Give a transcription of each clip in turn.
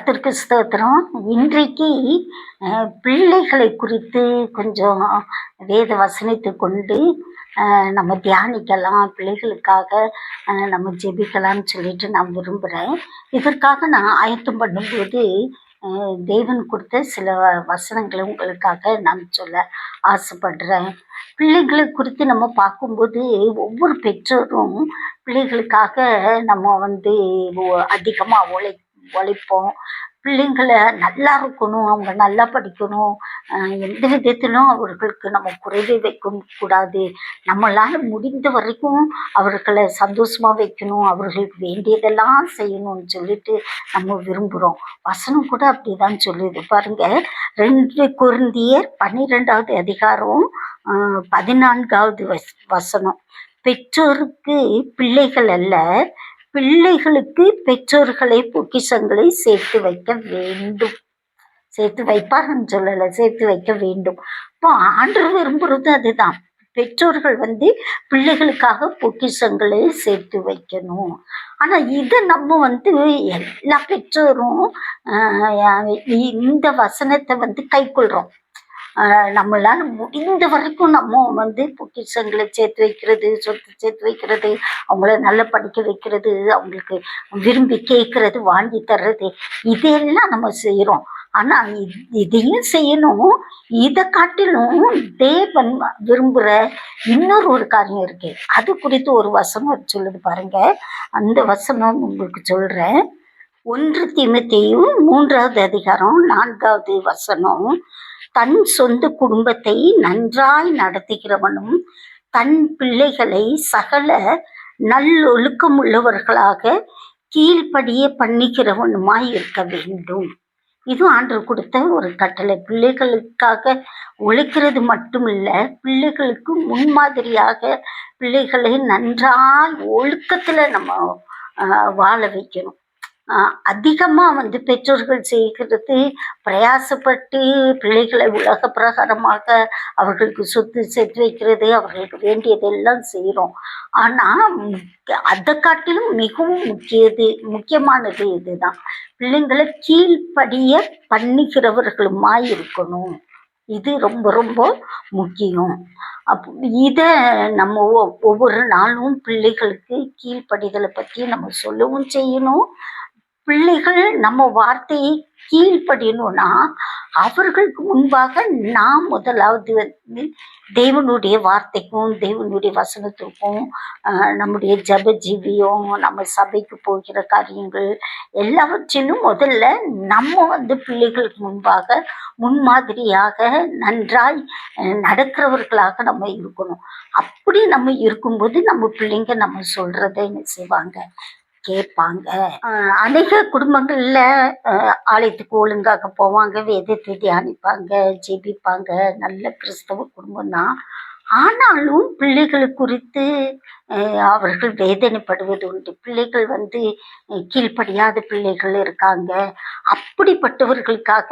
கர்த்தருக்கு ஸ்தோத்திரம். இன்றைக்கு பிள்ளைகளை குறித்து கொஞ்சம் வேத வசனத்தை கொண்டு நம்ம தியானிக்கலாம். பிள்ளைகளுக்காக நம்ம ஜெபிக்கலாம்னு சொல்லிட்டு நான் விரும்புகிறேன். இதற்காக நான் ஆயத்தம் பண்ணும்போது தேவன் கொடுத்த சில வசனங்களை உங்களுக்காக நான் சொல்ல ஆசைப்படுறேன். பிள்ளைகளை குறித்து நம்ம பார்க்கும்போது ஒவ்வொரு பெற்றோரும் பிள்ளைகளுக்காக நம்ம அதிகமாக உழைப்போம். பிள்ளைங்களை நல்லா இருக்கணும், அவங்க நல்லா படிக்கணும், எந்த விதத்திலும் அவர்களுக்கு நம்ம குறைவே வைக்க கூடாது. நம்மளால் முடிந்த வரைக்கும் அவர்களை சந்தோஷமாக வைக்கணும், அவர்களுக்கு வேண்டியதெல்லாம் செய்யணும்னு சொல்லிட்டு நம்ம விரும்புகிறோம். வசனம் கூட அப்படிதான் சொல்லுது பாருங்க. 2 கொரிந்தியர் 12வது அதிகாரம் 14வது வசனம். பெற்றோருக்கு பிள்ளைகள் அல்ல, பிள்ளைகளுக்கு பெற்றோர்களை பொக்கிஷங்களை சேர்த்து வைக்க வேண்டும். சேர்த்து வைப்பார்ன்னு சொல்லலை, சேர்த்து வைக்க வேண்டும். இப்போ ஆண்டவர் விரும்புறது அதுதான். பெற்றோர்கள் பிள்ளைகளுக்காக பொக்கிஷங்களை சேர்த்து வைக்கணும். ஆனா இதை நம்ம எல்லா பெற்றோரும் இந்த வசனத்தை கைக்கொள்றோம். நம்மளால முடிந்த வரைக்கும் நம்ம பொக்கிஷங்களை சேர்த்து வைக்கிறது, சொத்து சேர்த்து வைக்கிறது, அவங்கள நல்லா படிக்க வைக்கிறது, அவங்களுக்கு விரும்பி கேட்கறது, வாங்கி தர்றது, இதெல்லாம் நம்ம செய்கிறோம். ஆனால் இதையும் செய்யணும். இதை காட்டிலும் தேவன் விரும்புகிற இன்னொரு காரியம் இருக்கு. அது குறித்து ஒரு வசனம் சொல்லுது பாருங்க. அந்த வசனம் உங்களுக்கு சொல்றேன். 1 தீமோத்தேயு 3வது அதிகாரம் 4வது வசனம். தன் சொந்த குடும்பத்தை நன்றாய் நடத்துகிறவனும் தன் பிள்ளைகளை சகல நல்லொழுக்கமுள்ளவர்களாக கீழ்ப்படிய பண்ணுகிறவனுமாய் இருக்க வேண்டும். இது ஆண்டவர் கொடுத்த ஒரு கட்டளை. பிள்ளைகளுக்காக உழைக்கிறது மட்டும் இல்லை, பிள்ளைகளுக்கு முன்மாதிரியாக பிள்ளைகளை நன்றாய் ஒழுக்கத்துல நம்ம வாழ வைக்கணும். அதிகமாக பெற்றோர்கள் செய்கிறது பிரயாசப்பட்டு பிள்ளைகளை உலக பிரகாரமாக அவர்களுக்கு சொத்து சேர்த்து வைக்கிறது, அவர்களுக்கு வேண்டியதெல்லாம் செய்கிறோம். ஆனால் அதை காட்டிலும் மிகவும் முக்கியமானது இதுதான். பிள்ளைங்களை கீழ்ப்படிய பண்ணுகிறவர்களுமாய் இருக்கணும். இது ரொம்ப ரொம்ப முக்கியம். இதை நம்ம ஒவ்வொரு நாளும் பிள்ளைகளுக்கு கீழ்ப்படிதலை பற்றி நம்ம சொல்லவும் செய்யணும். பிள்ளைகள் நம்ம வார்த்தையை கீழ்ப்படியணும்னா அவர்களுக்கு முன்பாக நாம் முதலாவது தேவனுடைய வார்த்தைக்கும் தேவனுடைய வசனத்திற்கும் நம்முடைய ஜப ஜீவியம், நம்ம சபைக்கு போகிற காரியங்கள் எல்லாவற்றிலும் முதல்ல நம்ம பிள்ளைகளுக்கு முன்பாக முன்மாதிரியாக நன்றாய் நடக்கிறவர்களாக நம்ம இருக்கணும். அப்படி நம்ம இருக்கும்போது நம்ம பிள்ளைங்க நம்ம சொல்றதை என்ன செய்வாங்க, கேட்பாங்க. அநேக குடும்பங்கள்ல ஆலயத்துக்கு ஒழுங்காக போவாங்க, வேதத்தை தியானிப்பாங்க, ஜெபிப்பாங்க, நல்ல கிறிஸ்தவ குடும்பம் தான். ஆனாலும் பிள்ளைகளை குறித்து அவர்கள் வேதனைப்படுவது உண்டு. பிள்ளைகள் கீழ்ப்படியாத பிள்ளைகள் இருக்காங்க. அப்படிப்பட்டவர்களுக்காக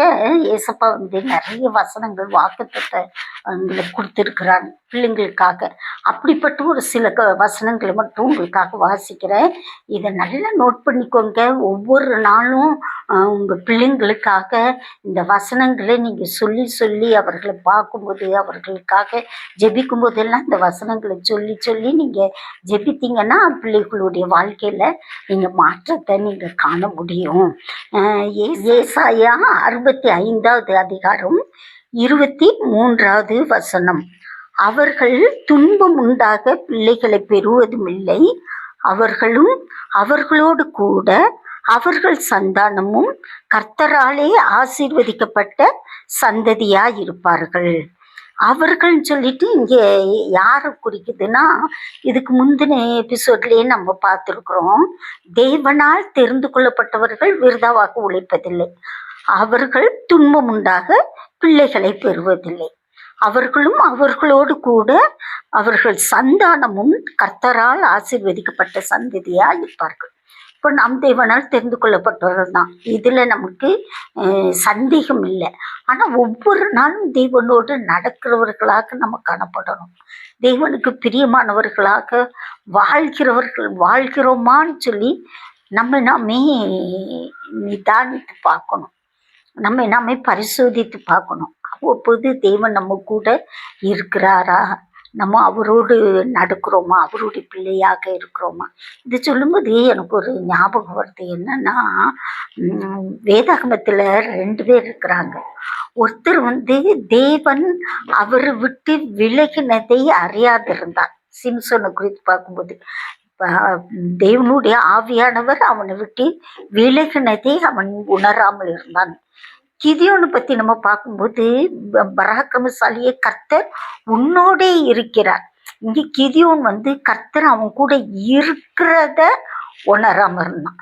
ஏசப்பா நிறைய வசனங்கள் வாக்குத்தத்தங்களை கொடுத்துருக்கிறாங்க பிள்ளைங்களுக்காக. அப்படிப்பட்ட ஒரு சில வசனங்களை மட்டும் உங்களுக்காக வாசிக்கிறேன். இதை நல்லா நோட் பண்ணிக்கோங்க. ஒவ்வொரு நாளும் உங்கள் பிள்ளைங்களுக்காக இந்த வசனங்களை நீங்கள் சொல்லி சொல்லி அவர்களை பார்க்கும்போது, அவர்களுக்காக ஜெபிக்கும் போதெல்லாம் இந்த வசனங்களை சொல்லி சொல்லி நீங்கள் ஜெபித்தீங்கன்னா பிள்ளைகளுடைய வாழ்க்கையில் நீங்கள் மாற்றத்தை நீங்கள் காண முடியும். ஏசாயா 65வது அதிகாரம் 23வது வசனம். அவர்கள் துன்பம் உண்டாக பிள்ளைகளை பெறுவதும் இல்லை, அவர்களும் அவர்களோடு கூட அவர்கள் சந்தானமும் கர்த்தராலே ஆசீர்வதிக்கப்பட்ட சந்ததியாயிருப்பார்கள். அவர்கள் சொல்லிட்டு இங்கே யாரை குறிக்குதுன்னா, இதுக்கு முந்தின எபிசோட்லேயே நம்ம பார்த்துருக்குறோம். தேவனால் தெரிந்து கொள்ளப்பட்டவர்கள் விருதாவாக உழைப்பதில்லை, அவர்கள் துன்பம் உண்டாக பிள்ளைகளை பெறுவதில்லை, அவர்களும் அவர்களோடு கூட அவர்கள் சந்தானமும் கர்த்தரால் ஆசீர்வதிக்கப்பட்ட சந்ததியாக இருப்பார்கள். இப்போ நாம் தேவனால் தெரிந்து கொள்ளப்பட்டவர்கள் தான், இதில் நமக்கு சந்தேகம் இல்லை. ஆனால் ஒவ்வொரு நாளும் தேவனோடு நடக்கிறவர்களாக நம்ம காணப்படணும். தேவனுக்கு பிரியமானவர்களாக வாழ்கிறோமான்னு சொல்லி நம்ம நாமே நிதானித்து பார்க்கணும். நம்ம நாமே பரிசோதித்து பார்க்கணும். அவ்வப்போது தேவன் நம்ம கூட இருக்கிறாரா? நம்ம அவரோடு நடக்கிறோமா? அவருடைய பிள்ளையாக இருக்கிறோமா? இது சொல்லும்போது எனக்கு ஒரு ஞாபகம் வருது. என்னன்னா, வேதாகமத்தில் 2 பேர் இருக்கிறாங்க. ஒருத்தர் தேவன் அவரை விட்டு விலகினதை அறியாதிருந்தார். சிம்சோனை குறித்து பார்க்கும்போது, தேவனுடைய ஆவியானவர் அவனை விட்டு விலகினதை அவன் உணராமல் இருந்தான். கிதியோனை பத்தி நம்ம பார்க்கும்போது, பராக்கிரமசாலியே கர்த்தர் உன்னோடே இருக்கிறார். இங்க கிதியோன் கர்த்தர் அவன் கூட இருக்கிறத உணராம இருந்தான்.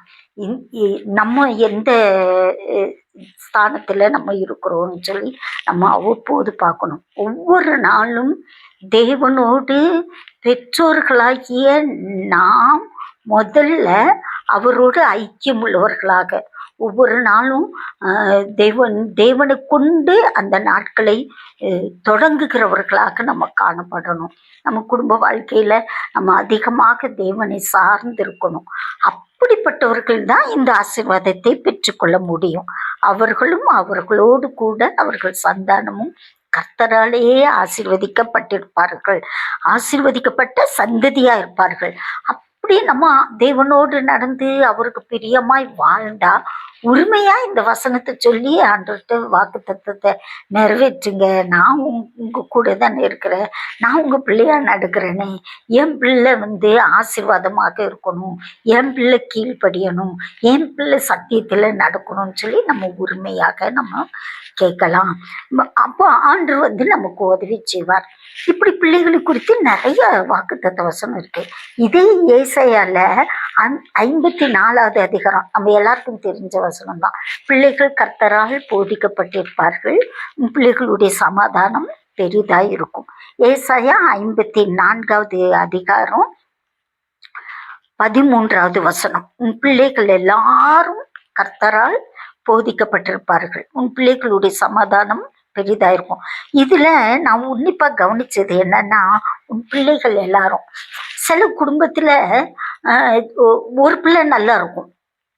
நம்ம எந்த ஸ்தானத்துல நம்ம இருக்கிறோம்னு சொல்லி நம்ம அவ்வப்போது பார்க்கணும். ஒவ்வொரு நாளும் தேவனோடு பெற்றோர்களாகிய நாம் முதல்ல அவரோடு ஐக்கியம் உள்ளவர்களாக ஒவ்வொரு நாளும் தேவனை கொண்டு அந்த நாட்களை தொடங்குகிறவர்களாக நம்ம காணப்படணும். நம்ம குடும்ப வாழ்க்கையில நம்ம அதிகமாக தேவனை சார்ந்து இருக்கணும். அப்படிப்பட்டவர்கள் தான் இந்த ஆசீர்வாதத்தை பெற்றுக்கொள்ள முடியும். அவர்களும் அவர்களோடு கூட அவர்கள் சந்தானமும் கர்த்தராலேயே ஆசீர்வதிக்கப்பட்டிருப்பார்கள். ஆசீர்வதிக்கப்பட்ட சந்ததியா இருப்பார்கள். அப்படி நம்ம தேவனோடு நடந்து அவருக்கு பிரியமாய் வாழ்ந்தா உரிமையா இந்த வசனத்தை சொல்லி ஆண்டவர்கிட்ட வாக்கு தத்துவத்தை நிறைவேற்றுங்க. நான் உங்க கூட தானே இருக்கிறேன், நான் உங்க பிள்ளையா நடக்கிறேனே, என் பிள்ளை ஆசீர்வாதமாக இருக்கணும், என் பிள்ளை கீழ்ப்படியணும், என் பிள்ளை சத்தியத்துல நடக்கணும்னு சொல்லி நம்ம உரிமையாக நம்ம கேட்கலாம். அப்போ ஆண்டவர் நமக்கு உதவி செய்வார். இப்படி பிள்ளைகளை குறித்து நிறைய வாக்குத்தத்த வசனம் இருக்கு. இதே ஏசாயால 54வது அதிகாரம் நம்ம எல்லாருக்கும் தெரிஞ்ச வசனம் தான். பிள்ளைகள் கர்த்தரால் போதிக்கப்பட்டிருப்பார்கள், பிள்ளைகளுடைய சமாதானம் பெரிதாய் இருக்கும். ஏசாயா 54வது அதிகாரம் 13வது வசனம். உன் பிள்ளைகள் எல்லாரும் கர்த்தரால் போதிக்கப்பட்டிருப்பார்கள், உன் பிள்ளைகளுடைய சமாதானம் பெரிதாயிருக்கும். இதுல நான் உன்னிப்பா கவனிச்சது என்னன்னா, உன் பிள்ளைகள் எல்லாரும், சில குடும்பத்துல ஒரு பிள்ளை நல்லா இருக்கும்,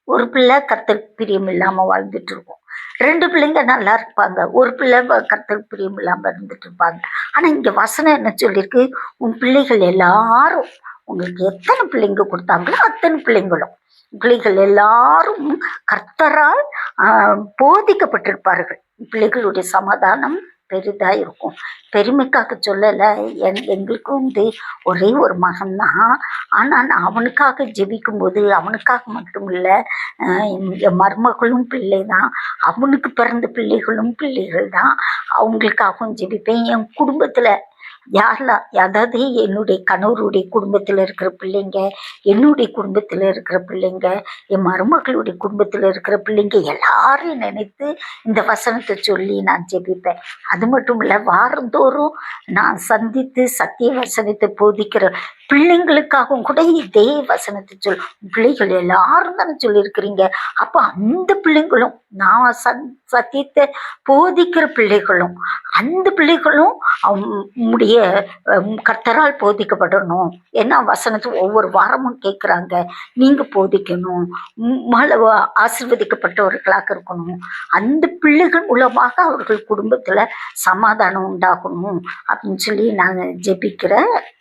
ஒரு பிள்ளை கர்த்தருக்கு பிரியம் இல்லாம வாழ்ந்துட்டு இருக்கும். 2 பிள்ளைங்க நல்லா இருப்பாங்க, ஒரு பிள்ளை கர்த்தருக்கு பிரியம் இல்லாம இருந்துட்டு இருப்பாங்க. ஆனா இங்க வசனம் என்ன சொல்லியிருக்கு? உன் பிள்ளைகள் எல்லாரும், உங்களுக்கு எத்தனை பிள்ளைங்க கொடுத்தாங்களோ அத்தனை பிள்ளைகள் எல்லாரும் கர்த்தரால் போதிக்கப்பட்டிருப்பார்கள், பிள்ளைகளுடைய சமாதானம் பெரிதா இருக்கும். பெருமைக்காக சொல்லலை, எங்களுக்கு ஒரே ஒரு மகன் தான். ஆனால் நான் அவனுக்காக ஜெபிக்கும் போது அவனுக்காக மட்டும் இல்லை, என் மருமகளும் பிள்ளை தான், அவனுக்கு பிறந்த பிள்ளைகள் தான், அவங்களுக்காகவும் ஜெபிப்பேன். என் குடும்பத்தில் யாரெல்லாம், அதாவது என்னுடைய கணவருடைய குடும்பத்தில் இருக்கிற பிள்ளைங்க, என்னுடைய குடும்பத்தில் இருக்கிற பிள்ளைங்க, என் மருமகளுடைய குடும்பத்தில் இருக்கிற பிள்ளைங்க எல்லாரையும் நினைத்து இந்த வசனத்தை சொல்லி நான் ஜெபிப்பேன். அது மட்டும் இல்லை, வாரந்தோறும் நான் சந்தித்து சத்திய வசனத்தை போதிக்கிற பிள்ளைங்களுக்காகவும் கூட இதே வசனத்தை பிள்ளைகள் எல்லாரும் தானே சொல்லியிருக்கிறீங்க. அப்போ அந்த பிள்ளைங்களும், நான் சத்தியத்தை போதிக்கிற பிள்ளைகளும், அந்த பிள்ளைகளும் உம்முடைய கர்த்தரால் போதிக்கப்படணும். ஏன்னா வசனத்தை ஒவ்வொரு வாரமும் கேட்குறாங்க, நீங்க போதிக்கணும், ஆசீர்வதிக்கப்பட்டவர்களாக இருக்கணும், அந்த பிள்ளைகள் மூலமாக அவர்கள் குடும்பத்துல சமாதானம் உண்டாகணும் அப்படின்னு சொல்லி நாங்கள் ஜெபிக்கிற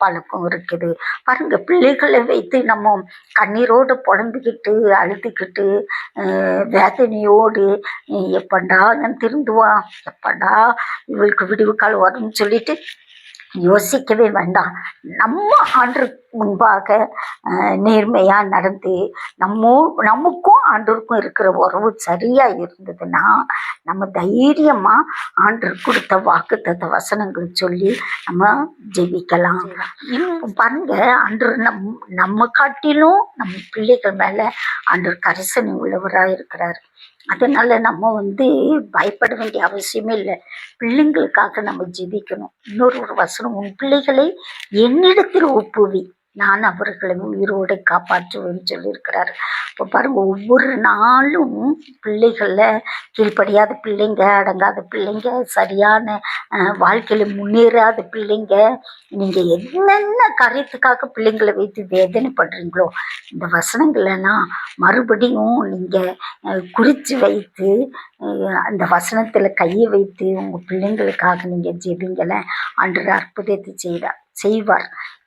பழக்கம் இருக்குது. பாருங்க, பிள்ளைகளை வைத்து நம்ம கண்ணீரோடு புலம்பிக்கிட்டு அழுதுகிட்டு வேதனையோடு எப்படா நான் திருந்துவான், எப்படா இவளுக்கு விடிவு காலம் வரும்னு சொல்லிட்டு யோசிக்கவே வேண்டாம். நம்ம ஆண்டருக்கு முன்பாக நேர்மையா நடந்து நமக்கும் ஆண்டருக்கும் இருக்கிற உறவு சரியா இருந்ததுன்னா நம்ம தைரியமா ஆண்டர் கொடுத்த வாக்குத்தத்த வசனங்கள் சொல்லி நம்ம ஜெபிக்கலாம். இன்னும் பாருங்க, ஆண்டர் நம்ம காட்டிலும் நம்ம பிள்ளைகள் மேல ஆண்டர் கரிசனை உள்ளவராக இருக்கிறார். அதனால நம்ம பயப்பட வேண்டிய அவசியமே இல்லை. பிள்ளைங்களுக்காக நம்ம ஜெபிக்கணும். இன்னொரு வசனம், உன் பிள்ளைகளை என்னிடத்தில் ஒப்புவி, நான் அவர்களை உயிரோடு காப்பாற்றுவேன்னு சொல்லியிருக்கிறாரு. இப்போ பாருங்க, ஒவ்வொரு நாளும் பிள்ளைகள கீழ்ப்படியாத பிள்ளைங்க, அடங்காத பிள்ளைங்க, சரியான வாழ்க்கையில முன்னேறாத பிள்ளைங்க, நீங்க என்னென்ன காரியத்துக்காக பிள்ளைங்களை வைத்து வேதனைப்படுறீங்களோ இந்த வசனங்களெல்லாம் மறுபடியும் நீங்க குறிச்சு வைத்து அந்த வசனத்துல கையை வைத்து உங்க பிள்ளைங்களுக்காக நீங்க ஜெபிங்களேன். ஆண்டவர் அற்புதத்தை செய்வார்.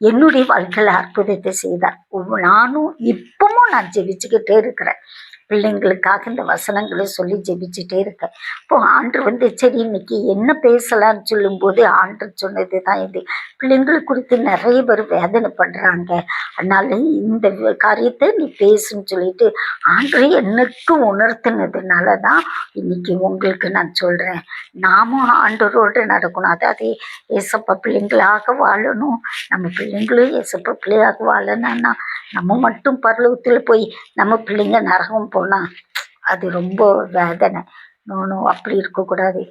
என்னுடைய வாழ்க்கையில அற்புதத்தை செய்தார். நானும் இப்பவும் நான் ஜெபிச்சுக்கிட்டே இருக்கிறேன். பிள்ளைங்களுக்காக இந்த வசனங்களை சொல்லி ஜெபிச்சுட்டே இருக்கேன். இப்போ ஆண்டவர் சரி இன்னைக்கு என்ன பேசலான்னு சொல்லும்போது ஆண்டவர் சொன்னது தான் இது. பிள்ளைங்களை குறித்து நிறைய பேர் வேதனை பண்றாங்க, அதனால இந்த காரியத்தை நீ பேசுன்னு சொல்லிட்டு ஆண்டவர் எனக்கு உணர்த்தினதுனால தான் இன்னைக்கு உங்களுக்கு நான் சொல்றேன். நாமும் ஆண்டவரோடு நடக்கணும். அதாவது ஏசப்பா பிள்ளைங்களாக வாழணும். நம்ம பிள்ளைங்களும் ஏசப்பா பிள்ளையாக வாழணும்னா நம்ம மட்டும் பரலோகத்தில் போய் நம்ம பிள்ளைங்க நரகம் போனால் அது ரொம்ப வேதனை. நானும் அப்படி இருக்கக்கூடாது.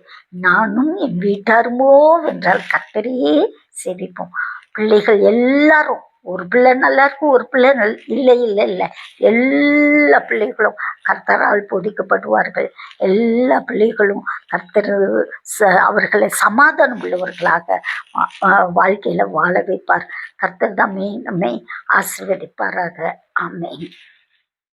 நானும் என் வீட்டாருமோ வென்றால் கர்த்தரையே சேவிப்போம். பிள்ளைகள் எல்லாரும், ஒரு பிள்ளை நல்லா இருக்கும், ஒரு பிள்ளை இல்லை இல்லை இல்லை, எல்லா பிள்ளைகளும் கர்த்தரால் போதிக்கப்படுவார்கள். எல்லா பிள்ளைகளும் கர்த்தர் அவர்களை சமாதானம் உள்ளவர்களாக வாழ்க்கையில வாழ வைப்பார். கர்த்தர் தாமே நம்மை ஆசீர்வதிப்பாராக. ஆமென்.